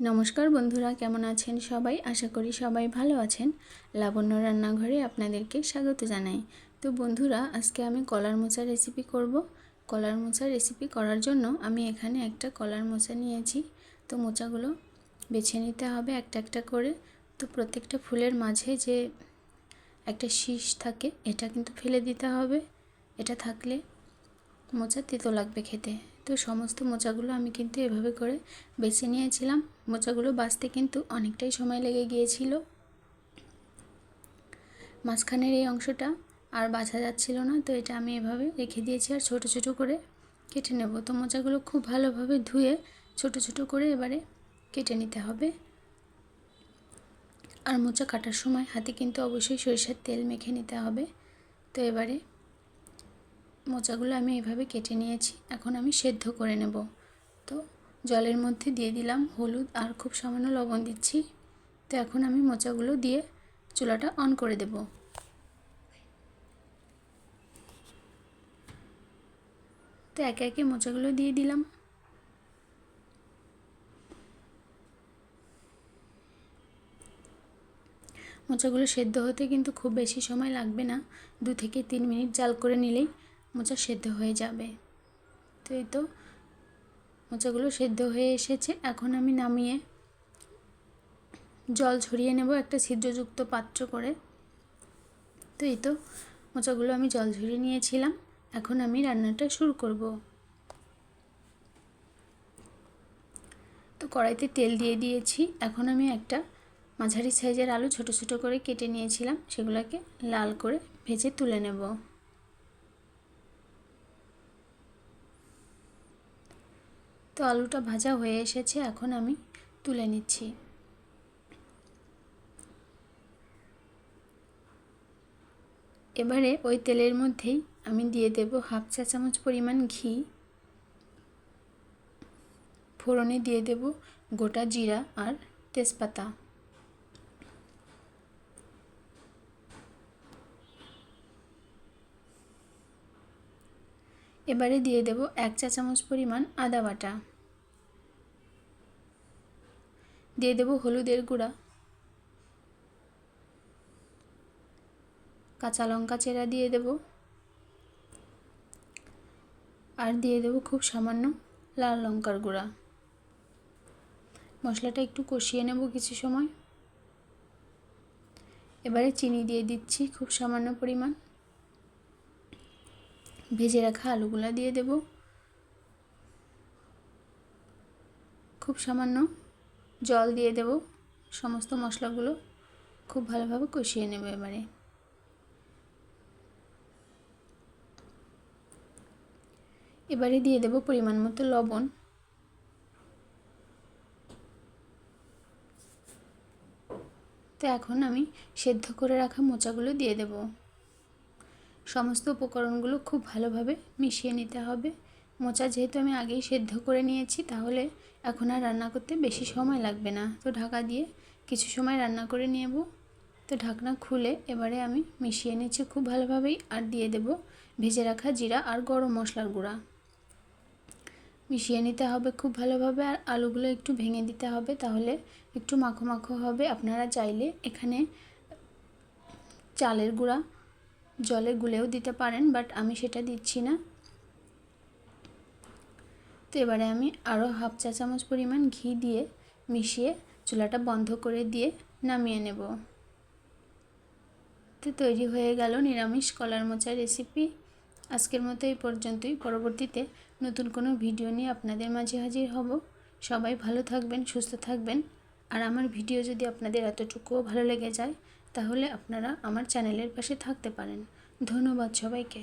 नमस्कार बंधुरा केमन आছেন सबाई आशा करी सबाई भालो आছেন। लावण्य रान्नाघरे आपनादेरके स्वागत जानाई। तो बंधुरा आज के आमी कलार मोचा रेसिपि करब। कलार मोचा रेसिपि करार जोन्नो आमी एखाने एकटा कलार मोचा नियेछि। तो मोचागुलो बेছে निते हबे एकटा एकटा करे। तो प्रत्येकटा फुलेर माझे जे एकटा शीश थाके एटा किन्तु फेले दिते हबे। एटा थाकले मोचा तेतो लागबे खेते। तो समस्त मोचागुलो आमी किन्तु एभाবে करे बेছে निয়েছিলাম। मोचागुलो बाछते किन्तु अनेकटाई समय लेगे गिয়েছিল। মাঝখানের এই অংশটা আর বাছা যাচ্ছিল না, তো এটা আমি এভাবে রেখে দিয়েছি আর ছোট ছোট করে কেটে নেব। তো মোচাগুলো খুব ভালোভাবে ধুয়ে ছোট ছোট করে এবারে কেটে নিতে হবে। আর মোচা কাটার সময় হাতে কিন্তু অবশ্যই সরিষার তেল মেখে নিতে হবে। তো এবারে মোচাগুলো আমি এভাবে কেটে নিয়েছি। এখন আমি সেদ্ধ করে নেব। তো জলের মধ্যে দিয়ে দিলাম হলুদ আর খুব সামান্য লবণ দিচ্ছি। তো এখন আমি মোচাগুলো দিয়ে চুলাটা অন করে দেব। তো একে একে মোচাগুলো দিয়ে দিলাম। মোচাগুলো সেদ্ধ হতে কিন্তু খুব বেশি সময় লাগবে না, 2 থেকে 3 মিনিট জাল করে নিলেই মোচা সেদ্ধ হয়ে যাবে। তো এই তো মোচাগুলো সেদ্ধ হয়ে এসেছে। এখন আমি নামিয়ে জল ঝরিয়ে নেব একটা ছিদ্রযুক্ত পাত্র করে। তো এই তো মোচাগুলো আমি জল ঝরিয়ে নিয়েছিলাম। এখন আমি রান্নাটা শুরু করব। তো কড়াইতে তেল দিয়ে দিয়েছি। এখন আমি একটা মাঝারি সাইজের আলু ছোট ছোট করে কেটে নিয়েছিলাম, সেগুলোকে লাল করে ভেজে তুলে নেব। তো আলুটা ভাজা হয়ে এসেছে, এখন আমি তুলে নিচ্ছি। এবারে ওই তেলের মধ্যেই আমি দিয়ে দেব হাফ চা চামচ পরিমাণ ঘি। ফোড়নে দিয়ে দেব গোটা জিরা আর তেজপাতা। এবারে দিয়ে দেব 1 চা চামচ পরিমাণ আদা বাটা। দিয়ে দেব হলুদের গুঁড়া, কাঁচা লঙ্কা চেরা দিয়ে দেব আর দিয়ে দেব খুব সামান্য লাল লঙ্কার গুঁড়া। মশলাটা একটু কষিয়ে নেব কিছু সময়। এবারে চিনি দিয়ে দিচ্ছি খুব সামান্য পরিমাণ। ভেজে রাখা আলুগুলা দিয়ে দেব। খুব সামান্য জল দিয়ে দেব। সমস্ত মশলাগুলো খুব ভালোভাবে কষিয়ে নেব। এবারে দিয়ে দেব পরিমাণ মতো লবণ। তো এখন আমি সেদ্ধ করে রাখা মোচাগুলো দিয়ে দেব। সমস্ত উপকরণগুলো খুব ভালোভাবে মিশিয়ে নিতে হবে। মোচা যেহেতু আমি আগেই সেদ্ধ করে নিয়েছি, তাহলে এখন আর রান্না করতে বেশি সময় লাগবে না। তো ঢাকা দিয়ে কিছু সময় রান্না করে নেব। তো ঢাকনা খুলে এবারে আমি মিশিয়ে নিচ্ছি খুব ভালোভাবেই। আর দিয়ে দেব ভেজে রাখা জিরা আর গরম মশলার গুঁড়া। মিশিয়ে নিতে হবে খুব ভালোভাবে। আর আলুগুলো একটু ভেঙে দিতে হবে, তাহলে একটু মাখো মাখো হবে। আপনারা চাইলে এখানে চালের গুঁড়া জলে গুলেও দিতে পারেন, বাট আমি সেটা দিচ্ছি না। তো এবারে আমি আরও হাফ চা চামচ পরিমাণ ঘি দিয়ে মিশিয়ে চুলাটা বন্ধ করে দিয়ে নামিয়ে নেব। তো তৈরি হয়ে গেল নিরামিষ কলার মোচা রেসিপি। আজকের মতো এই পর্যন্তই। পরবর্তীতে নতুন কোনো ভিডিও নিয়ে আপনাদের মাঝে হাজির হব। সবাই ভালো থাকবেন, সুস্থ থাকবেন। আর আমার ভিডিও যদি আপনাদের এতটুকুও ভালো লেগে যায়, তাহলে আপনারা আমার চ্যানেলের পাশে থাকতে পারেন। ধন্যবাদ সবাইকে।